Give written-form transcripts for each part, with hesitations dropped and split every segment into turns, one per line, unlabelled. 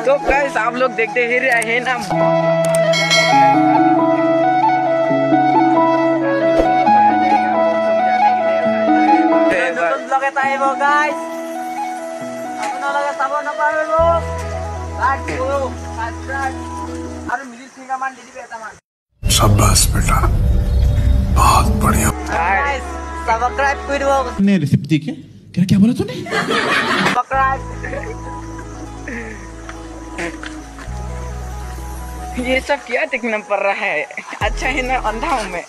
तो गाइस आप लोग देखते ही रहे हैं ना
guys, আপোনালোকে চাব নাপাৰিব লাইক কৰক সাবস্ক্ৰাইব আৰু মিলি সিংগা মান দি দিবে এটা মান
शाबाश बेटा बहुत बढ़िया
गाइस सब्सक्राइब कर दो
ने रेसिपी दी क्या बोला तूने
सब्सक्राइब
ये सब क्या देखना पड़ रहा है अच्छा है ना अंधा हूं मैं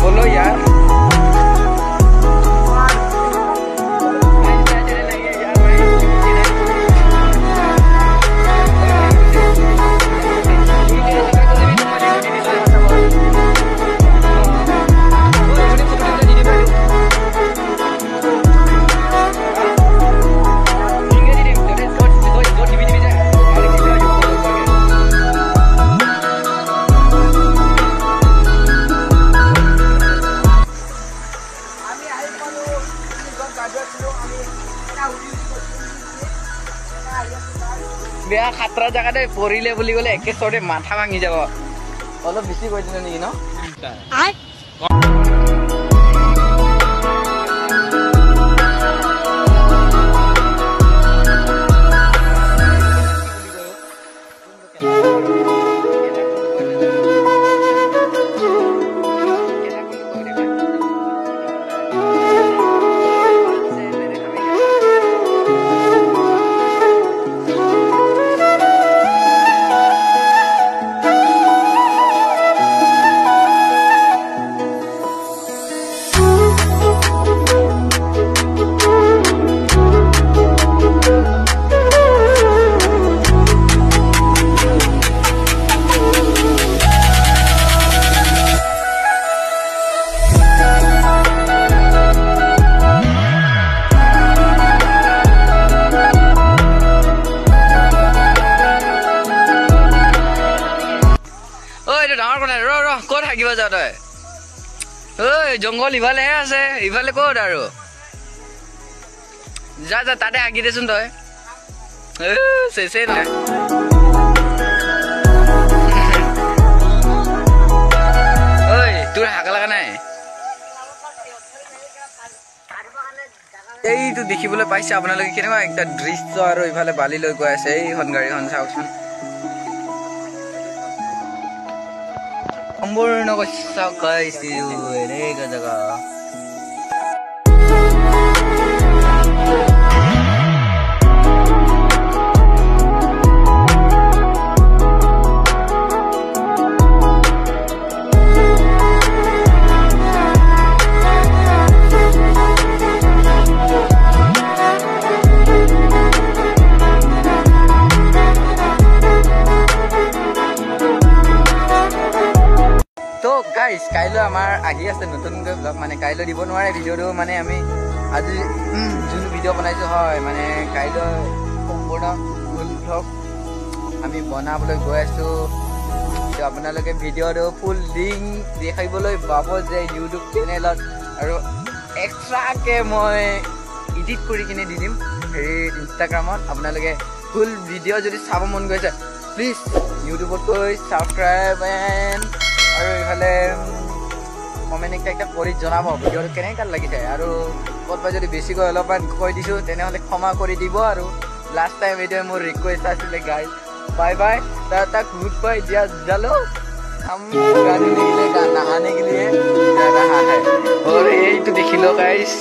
बोलो यार বেয়া খাতৰা জাগাতে পৰিলে বুলি গলে একেচৰে মাথা ভাঙি যাব অলপ বেছি কৈ দিলে নেকি ন ক'ত থাকিব যা তই ঐ জংঘল ইফালেহে আছে ইফালে ক'ত আৰু যা যা তাতে হাগি দেচোন তই চেচে নাই ঐ তোৰ হাগা লগা নাই এইটো দেখিবলৈ পাইছে আপোনালোকে কেনেকুৱা একটা দৃশ্য আৰু ইফালে বালি লৈ গৈ আছে এইখন গাড়ীখন চাওকচোন সম্পূৰ্ণ কৈছোঁ এনেকুৱা জেগা গাইস কাইলৈ আমাৰ আহি আছে নতুনকৈ ব্লগ মানে কাইলৈ দিব নোৱাৰে ভিডিঅ'টো মানে আমি আজি যোনটো ভিডিঅ' বনাইছোঁ হয় মানে কাইলৈ সম্পূৰ্ণ ফুল ব্লগ আমি বনাবলৈ গৈ আছোঁ তো আপোনালোকে ভিডিঅ'টো ফুল লিংক দেখাবলৈ পাব যে ইউটিউব চেনেলত আৰু এক্সট্ৰাকৈ মই এডিট কৰি কিনে দি দিম হেৰি ইনষ্টাগ্ৰামত আপোনালোকে ফুল ভিডিঅ' যদি চাব মন গৈছে প্লিজ ইউটিউবত গৈ ছাবস্ক্ৰাইব আৰু ইফালে কমেণ্ট একটা কৰি জনাব ভিডিঅ'টো কেনেকুৱা লাগিছে আৰু ক'ৰবাত যদি বেছিকৈ অলপমান কৈ দিছোঁ তেনেহ'লে ক্ষমা কৰি দিব আৰু লাষ্ট টাইম এইটোৱে মোৰ ৰিকুৱেষ্ট আছিলে guys bye bye tata good bye दिया चलो हम गाने के लिए नहाने के लिए जा रहा है और यही तो देख लो गाइस